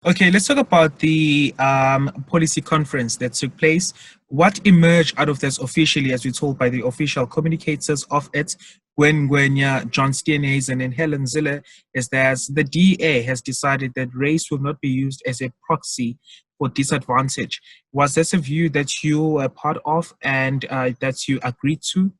Okay, let's talk about the policy conference that took place. What emerged out of this officially, as we're told by the official communicators of it, Gwen Gwenya, John Steenhuisen, and Helen Zille, is that the DA has decided that race will not be used as a proxy for disadvantage. Was this a view that you were part of and that you agreed to?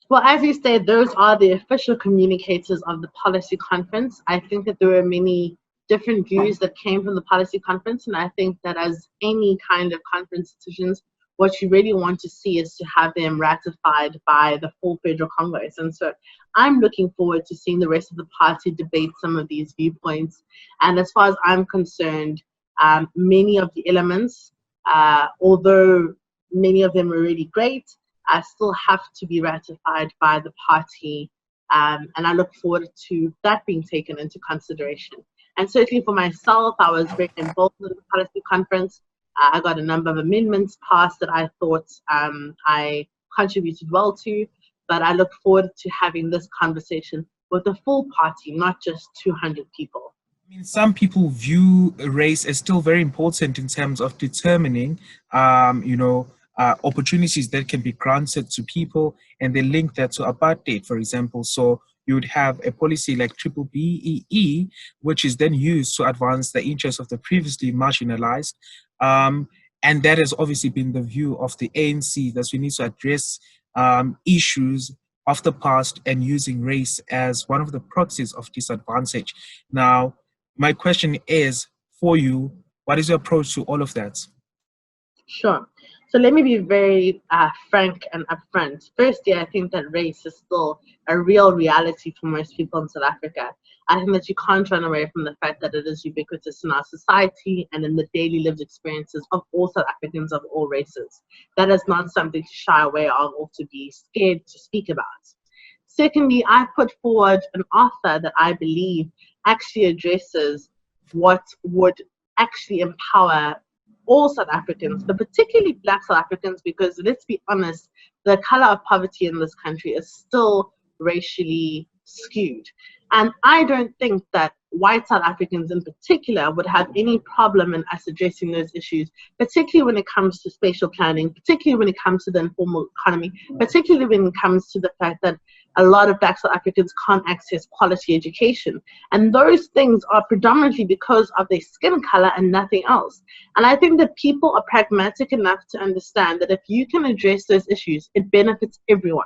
Well, as you said, those are the official communicators of the policy conference. I think that there were many different views that came from the policy conference, and I think that as any kind of conference decisions, what you really want to see is to have them ratified by the full Federal Congress. And so I'm looking forward to seeing the rest of the party debate some of these viewpoints. And as far as I'm concerned, many of the elements, although many of them are really great, still have to be ratified by the party, and I look forward to that being taken into consideration. And certainly for myself, I was very involved in the policy conference. I got a number of amendments passed that I thought I contributed well to, but I look forward to having this conversation with the full party, not just 200 people. I mean, some people view race as still very important in terms of determining, opportunities that can be granted to people, and they link that to apartheid, for example. So you would have a policy like Triple BEE, which is then used to advance the interests of the previously marginalized. And that has obviously been the view of the ANC, that we need to address issues of the past and using race as one of the proxies of disadvantage. Now, my question is for you, what is your approach to all of that? Sure. So let me be very frank and upfront. Firstly, I think that race is still a real reality for most people in South Africa. I think that you can't run away from the fact that it is ubiquitous in our society and in the daily lived experiences of all South Africans of all races. That is not something to shy away of or to be scared to speak about. Secondly, I put forward an offer that I believe actually addresses what would actually empower all South Africans, but particularly Black South Africans, because let's be honest, the color of poverty in this country is still racially skewed. And I don't think that white South Africans in particular would have any problem in us addressing those issues, particularly when it comes to spatial planning, particularly when it comes to the informal economy, particularly when it comes to the fact that a lot of Black South Africans can't access quality education. And those things are predominantly because of their skin color and nothing else. And I think that people are pragmatic enough to understand that if you can address those issues, it benefits everyone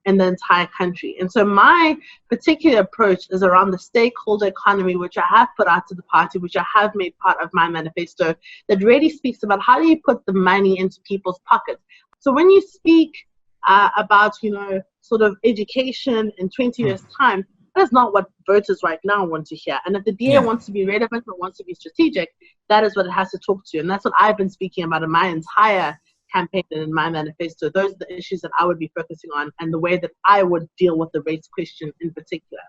in the entire country. And so my particular approach is around the stakeholder economy, which I have put out to the party, which I have made part of my manifesto, that really speaks about how do you put the money into people's pockets. So when you speak about, sort of education in 20 years' time, that is not what voters right now want to hear. And if the DA wants to be relevant or wants to be strategic, that is what it has to talk to. And that's what I've been speaking about in my entire campaign and in my manifesto. Those are the issues that I would be focusing on and the way that I would deal with the race question in particular.